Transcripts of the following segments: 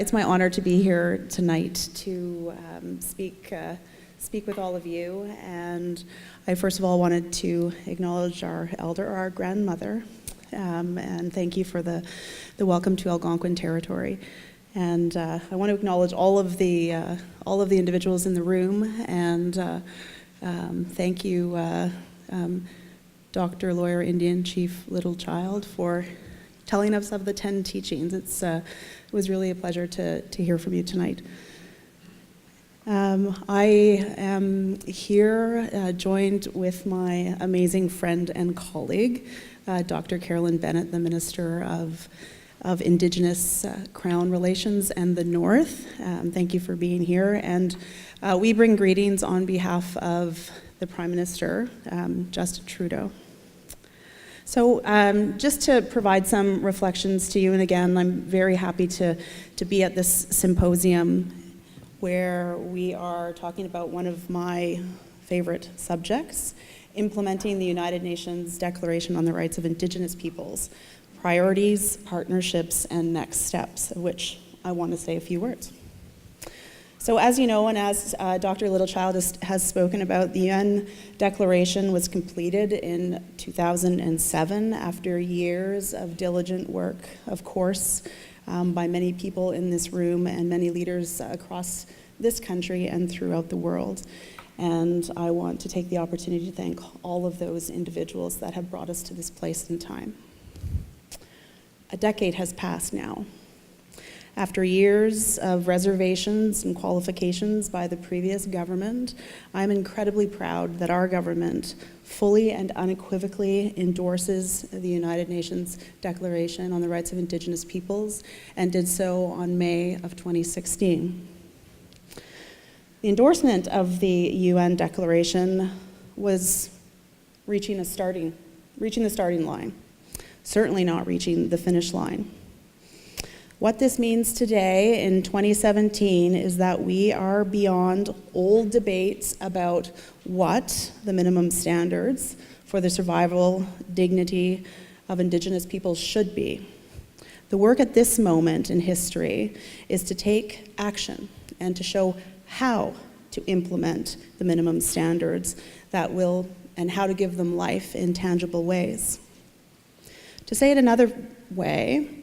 It's my honor to be here tonight to speak with all of you, and I first of all wanted to acknowledge our elder, our grandmother, and thank you for the welcome to Algonquin territory. And I want to acknowledge all of the individuals in the room, and thank you, Dr. Lawyer Indian Chief Littlechild, for telling us of the 10 teachings. It was really a pleasure to hear from you tonight. I am here joined with my amazing friend and colleague, Dr. Carolyn Bennett, the Minister of Indigenous Crown Relations and the North. Thank you for being here. And we bring greetings on behalf of the Prime Minister, Justin Trudeau. So just to provide some reflections to you, and again, I'm very happy to be at this symposium where we are talking about one of my favorite subjects, implementing the United Nations Declaration on the Rights of Indigenous Peoples, priorities, partnerships, and next steps, of which I want to say a few words. So as you know, and as Dr. Littlechild has spoken about, the UN Declaration was completed in 2007 after years of diligent work, of course, by many people in this room and many leaders across this country and throughout the world. And I want to take the opportunity to thank all of those individuals that have brought us to this place in time. A decade has passed now. After years of reservations and qualifications by the previous government, I'm incredibly proud that our government fully and unequivocally endorses the United Nations Declaration on the Rights of Indigenous Peoples, and did so on May of 2016. The endorsement of the UN Declaration was reaching the starting line, certainly not reaching the finish line. What this means today in 2017 is that we are beyond old debates about what the minimum standards for the survival dignity of Indigenous peoples should be. The work at this moment in history is to take action and to show how to implement the minimum standards that will, and how to give them life in tangible ways. To say it another way,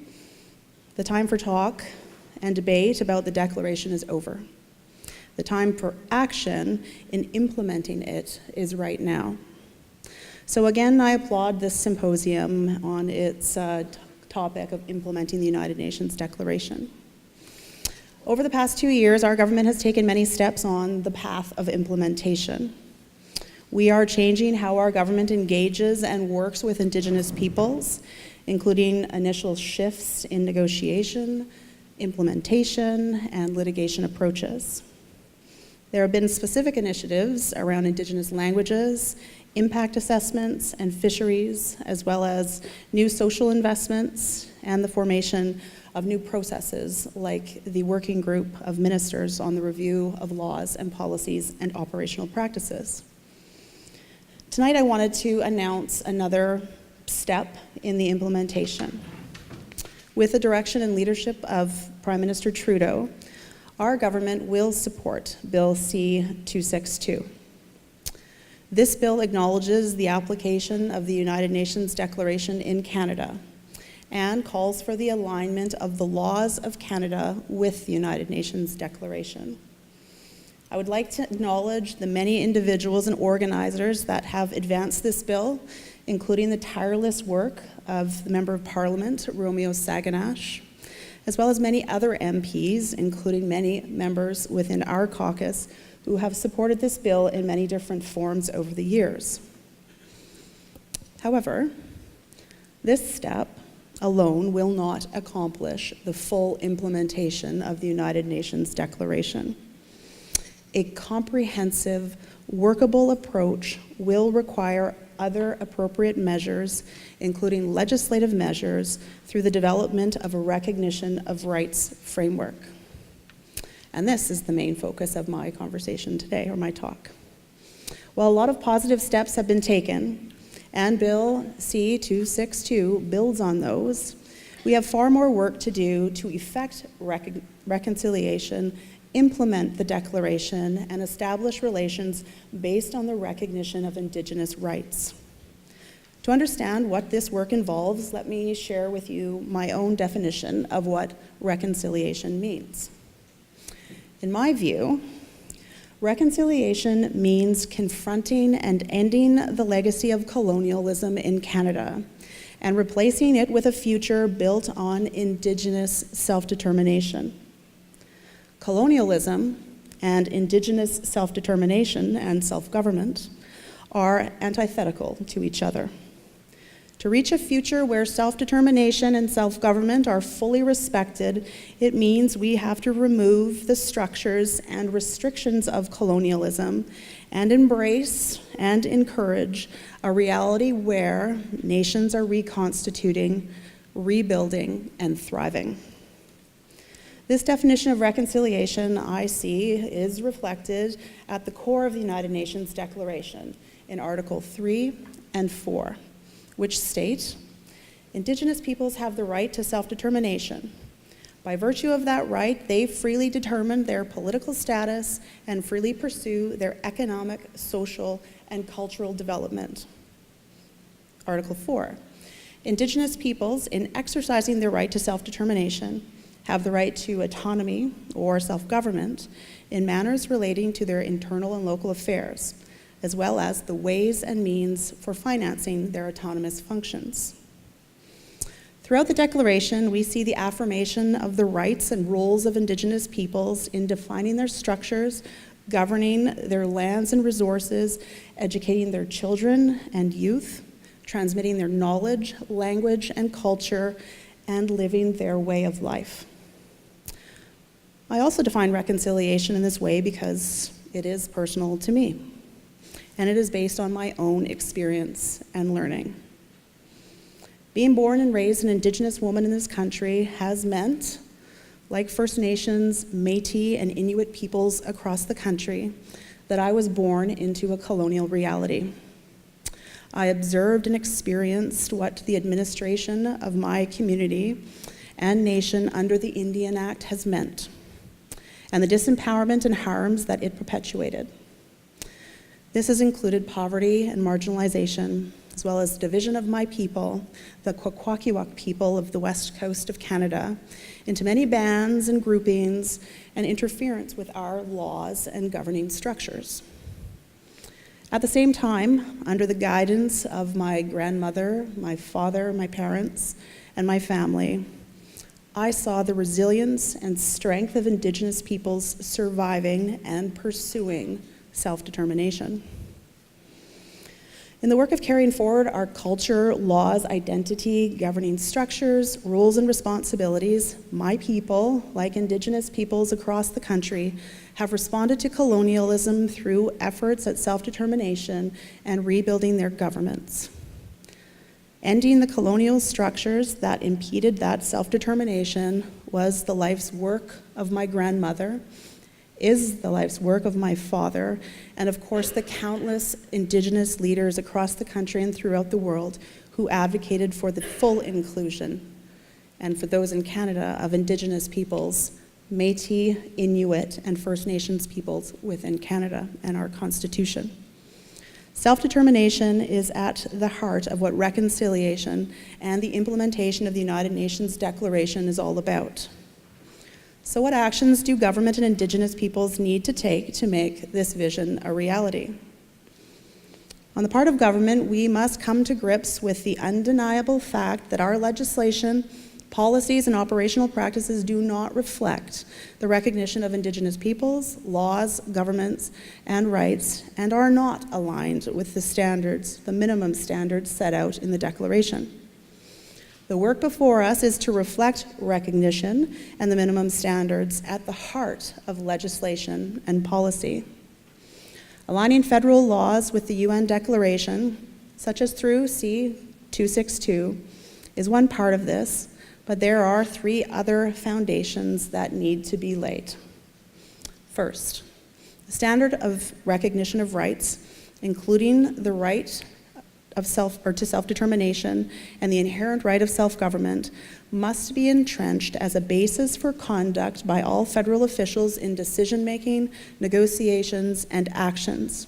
the time for talk and debate about the Declaration is over. The time for action in implementing it is right now. So again, I applaud this symposium on its topic of implementing the United Nations Declaration. Over the past 2 years, our government has taken many steps on the path of implementation. We are changing how our government engages and works with Indigenous peoples, including initial shifts in negotiation, implementation, and litigation approaches. There have been specific initiatives around Indigenous languages, impact assessments, and fisheries, as well as new social investments and the formation of new processes like the Working Group of Ministers on the Review of Laws and Policies and Operational Practices. Tonight I wanted to announce another step in the implementation. With the direction and leadership of Prime Minister Trudeau, our government will support Bill C-262. This bill acknowledges the application of the United Nations Declaration in Canada and calls for the alignment of the laws of Canada with the United Nations Declaration. I would like to acknowledge the many individuals and organizers that have advanced this bill, including the tireless work of the Member of Parliament, Romeo Saganash, as well as many other MPs, including many members within our caucus, who have supported this bill in many different forms over the years. However, this step alone will not accomplish the full implementation of the United Nations Declaration. A comprehensive, workable approach will require other appropriate measures, including legislative measures, through the development of a recognition of rights framework. And this is the main focus of my conversation today, or my talk. While a lot of positive steps have been taken, and Bill C-262 builds on those, We have far more work to do to effect reconciliation, implement the Declaration, and establish relations based on the recognition of Indigenous rights. To understand what this work involves, let me share with you my own definition of what reconciliation means. In my view, reconciliation means confronting and ending the legacy of colonialism in Canada and replacing it with a future built on Indigenous self-determination. Colonialism and Indigenous self-determination and self-government are antithetical to each other. To reach a future where self-determination and self-government are fully respected, it means we have to remove the structures and restrictions of colonialism and embrace and encourage a reality where nations are reconstituting, rebuilding, and thriving. This definition of reconciliation, I see, is reflected at the core of the United Nations Declaration in Article 3 and 4. Which state, Indigenous peoples have the right to self-determination. By virtue of that right, they freely determine their political status and freely pursue their economic, social, and cultural development. Article 4, Indigenous peoples, in exercising their right to self-determination, have the right to autonomy or self-government in manners relating to their internal and local affairs, as well as the ways and means for financing their autonomous functions. Throughout the Declaration, we see the affirmation of the rights and roles of Indigenous peoples in defining their structures, governing their lands and resources, educating their children and youth, transmitting their knowledge, language, and culture, and living their way of life. I also define reconciliation in this way because it is personal to me, and it is based on my own experience and learning. Being born and raised an Indigenous woman in this country has meant, like First Nations, Métis, and Inuit peoples across the country, that I was born into a colonial reality. I observed and experienced what the administration of my community and nation under the Indian Act has meant, and the disempowerment and harms that it perpetuated. This has included poverty and marginalization, as well as division of my people, the Kwakwaka'wakw people of the west coast of Canada, into many bands and groupings, and interference with our laws and governing structures. At the same time, under the guidance of my grandmother, my father, my parents, and my family, I saw the resilience and strength of Indigenous peoples surviving and pursuing self-determination. In the work of carrying forward our culture, laws, identity, governing structures, rules, and responsibilities, my people, like Indigenous peoples across the country, have responded to colonialism through efforts at self-determination and rebuilding their governments. Ending the colonial structures that impeded that self-determination was the life's work of my grandmother, is the life's work of my father, and of course the countless Indigenous leaders across the country and throughout the world who advocated for the full inclusion, and for those in Canada, of Indigenous peoples, Métis, Inuit, and First Nations peoples within Canada and our Constitution. Self-determination is at the heart of what reconciliation and the implementation of the United Nations Declaration is all about. So what actions do government and Indigenous peoples need to take to make this vision a reality? On the part of government, we must come to grips with the undeniable fact that our legislation, policies, and operational practices do not reflect the recognition of Indigenous peoples, laws, governments, and rights, and are not aligned with the standards, the minimum standards set out in the Declaration. The work before us is to reflect recognition and the minimum standards at the heart of legislation and policy. Aligning federal laws with the UN Declaration, such as through C-262, is one part of this, but there are three other foundations that need to be laid. First, the standard of recognition of rights, including the right to self-determination and the inherent right of self-government must be entrenched as a basis for conduct by all federal officials in decision-making, negotiations, and actions.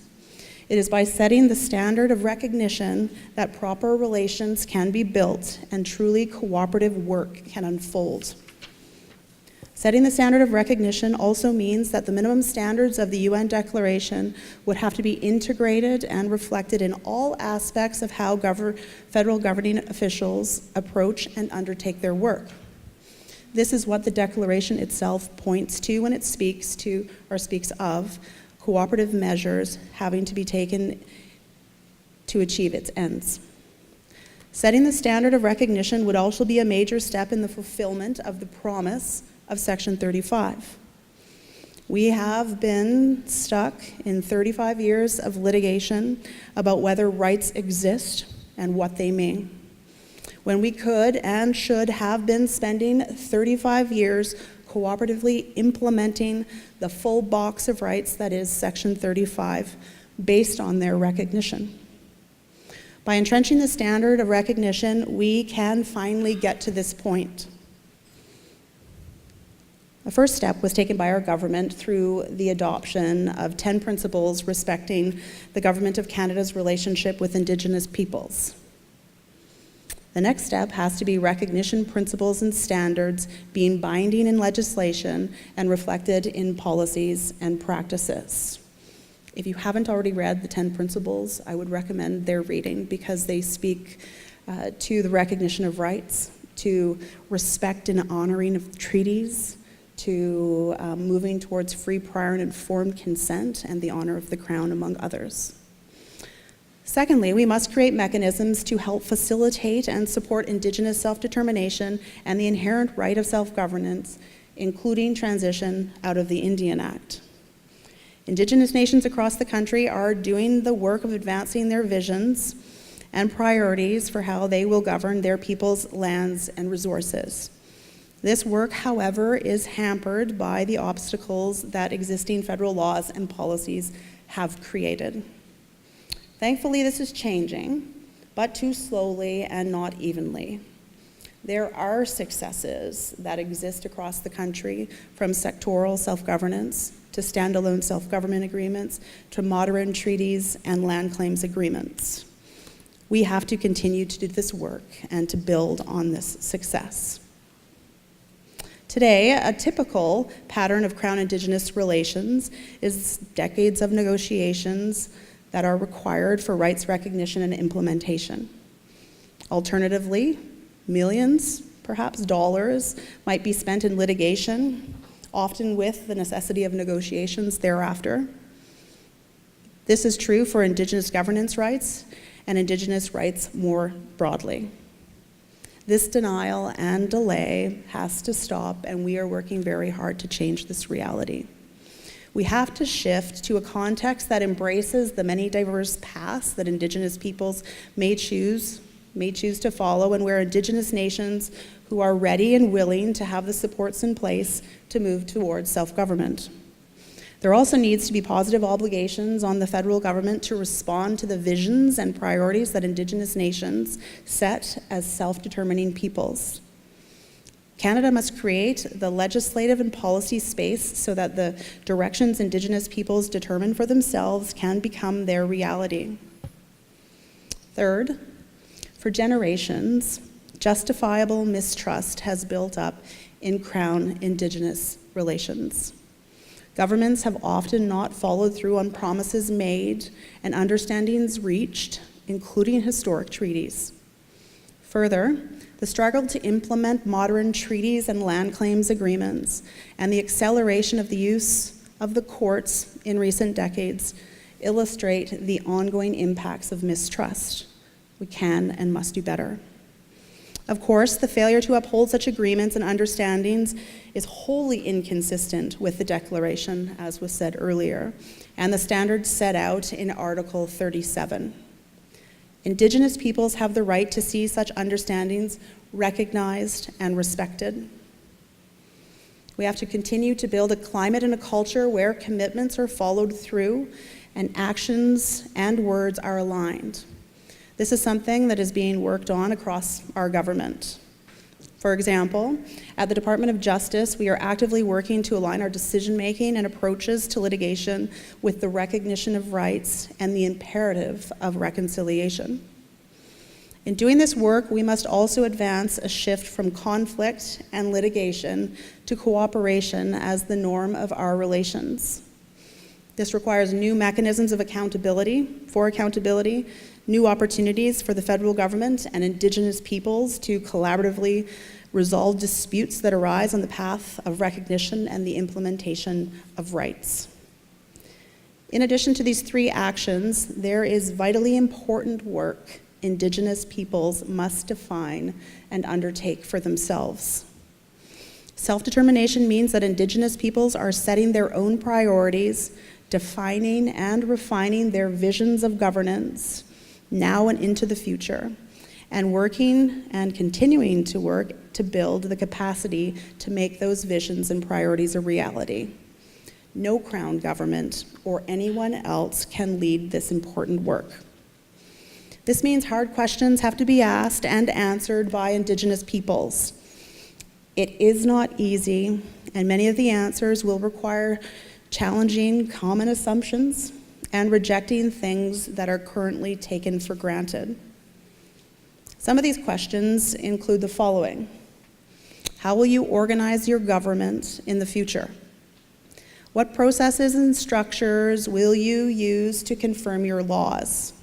It is by setting the standard of recognition that proper relations can be built and truly cooperative work can unfold. Setting the standard of recognition also means that the minimum standards of the UN Declaration would have to be integrated and reflected in all aspects of how federal governing officials approach and undertake their work. This is what the Declaration itself points to when it speaks of cooperative measures having to be taken to achieve its ends. Setting the standard of recognition would also be a major step in the fulfillment of the promise of Section 35. We have been stuck in 35 years of litigation about whether rights exist and what they mean, when we could and should have been spending 35 years cooperatively implementing the full box of rights that is Section 35 based on their recognition. By entrenching the standard of recognition, we can finally get to this point. The first step was taken by our government through the adoption of 10 principles respecting the Government of Canada's relationship with Indigenous peoples. The next step has to be recognition principles and standards being binding in legislation and reflected in policies and practices. If you haven't already read the 10 principles, I would recommend their reading because they speak to the recognition of rights, to respect and honoring of treaties, to moving towards free, prior, and informed consent and the honor of the Crown, among others. Secondly, we must create mechanisms to help facilitate and support Indigenous self-determination and the inherent right of self-governance, including transition out of the Indian Act. Indigenous nations across the country are doing the work of advancing their visions and priorities for how they will govern their people's lands and resources. This work, however, is hampered by the obstacles that existing federal laws and policies have created. Thankfully, this is changing, but too slowly and not evenly. There are successes that exist across the country, from sectoral self-governance to standalone self-government agreements to modern treaties and land claims agreements. We have to continue to do this work and to build on this success. Today, a typical pattern of Crown-Indigenous relations is decades of negotiations that are required for rights recognition and implementation. Alternatively, millions, perhaps dollars, might be spent in litigation, often with the necessity of negotiations thereafter. This is true for Indigenous governance rights and Indigenous rights more broadly. This denial and delay has to stop, and we are working very hard to change this reality. We have to shift to a context that embraces the many diverse paths that Indigenous peoples may choose to follow, and where Indigenous nations who are ready and willing to have the supports in place to move towards self-government. There also needs to be positive obligations on the federal government to respond to the visions and priorities that Indigenous nations set as self-determining peoples. Canada must create the legislative and policy space so that the directions Indigenous peoples determine for themselves can become their reality. Third, for generations, justifiable mistrust has built up in Crown-Indigenous relations. Governments have often not followed through on promises made and understandings reached, including historic treaties. Further, the struggle to implement modern treaties and land claims agreements and the acceleration of the use of the courts in recent decades illustrate the ongoing impacts of mistrust. We can and must do better. Of course, the failure to uphold such agreements and understandings is wholly inconsistent with the Declaration, as was said earlier, and the standards set out in Article 37. Indigenous peoples have the right to see such understandings recognized and respected. We have to continue to build a climate and a culture where commitments are followed through and actions and words are aligned. This is something that is being worked on across our government. For example, at the Department of Justice, we are actively working to align our decision-making and approaches to litigation with the recognition of rights and the imperative of reconciliation. In doing this work, we must also advance a shift from conflict and litigation to cooperation as the norm of our relations. This requires new mechanisms of accountability, new opportunities for the federal government and Indigenous peoples to collaboratively resolve disputes that arise on the path of recognition and the implementation of rights. In addition to these three actions, there is vitally important work Indigenous peoples must define and undertake for themselves. Self-determination means that Indigenous peoples are setting their own priorities, defining and refining their visions of governance now and into the future, and working and continuing to work to build the capacity to make those visions and priorities a reality. No Crown government or anyone else can lead this important work. This means hard questions have to be asked and answered by Indigenous peoples. It is not easy, and many of the answers will require challenging common assumptions and rejecting things that are currently taken for granted. Some of these questions include the following. How will you organize your government in the future? What processes and structures will you use to confirm your laws?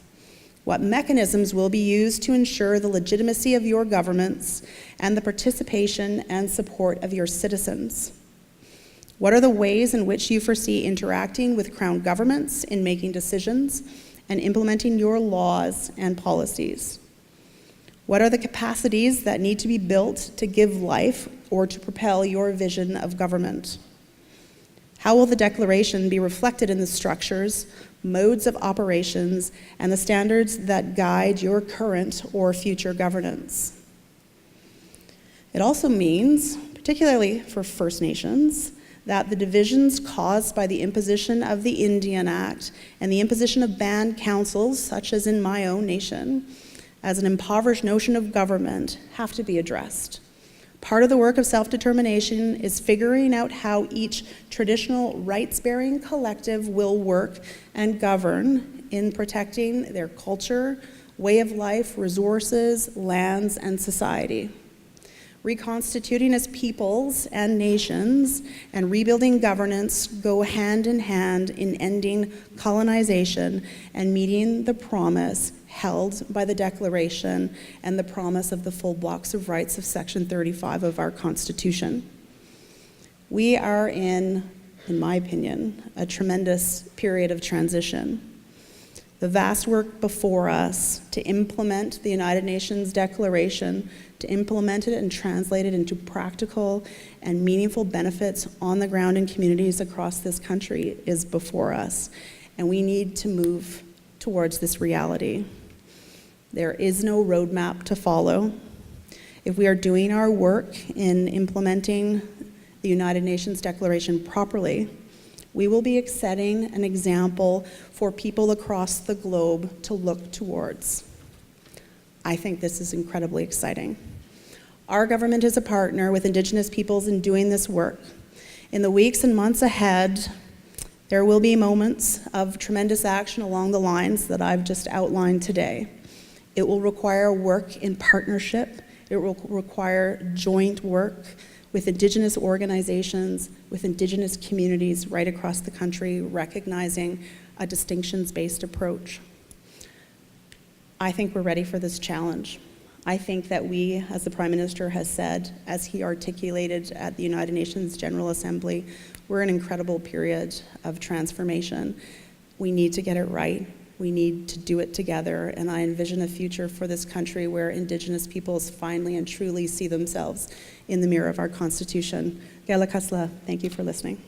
What mechanisms will be used to ensure the legitimacy of your governments and the participation and support of your citizens? What are the ways in which you foresee interacting with Crown governments in making decisions and implementing your laws and policies? What are the capacities that need to be built to give life or to propel your vision of government? How will the Declaration be reflected in the structures, modes of operations, and the standards that guide your current or future governance? It also means, particularly for First Nations, that the divisions caused by the imposition of the Indian Act and the imposition of band councils, such as in my own nation, as an impoverished notion of government, have to be addressed. Part of the work of self-determination is figuring out how each traditional rights-bearing collective will work and govern in protecting their culture, way of life, resources, lands, and society. Reconstituting as peoples and nations and rebuilding governance go hand in hand in ending colonization and meeting the promise held by the Declaration and the promise of the full blocks of rights of Section 35 of our Constitution. We are in my opinion, a tremendous period of transition. The vast work before us to implement the United Nations Declaration, to implement it and translate it into practical and meaningful benefits on the ground in communities across this country is before us, and we need to move towards this reality. There is no roadmap to follow. If we are doing our work in implementing the United Nations Declaration properly, we will be setting an example for people across the globe to look towards. I think this is incredibly exciting. Our government is a partner with Indigenous peoples in doing this work. In the weeks and months ahead, there will be moments of tremendous action along the lines that I've just outlined today. It will require work in partnership. It will require joint work with Indigenous organizations, with Indigenous communities right across the country, recognizing a distinctions-based approach. I think we're ready for this challenge. I think that we, as the Prime Minister has said, as he articulated at the United Nations General Assembly, we're in an incredible period of transformation. We need to get it right. We need to do it together, and I envision a future for this country where Indigenous peoples finally and truly see themselves in the mirror of our Constitution. Gala Kasla, thank you for listening.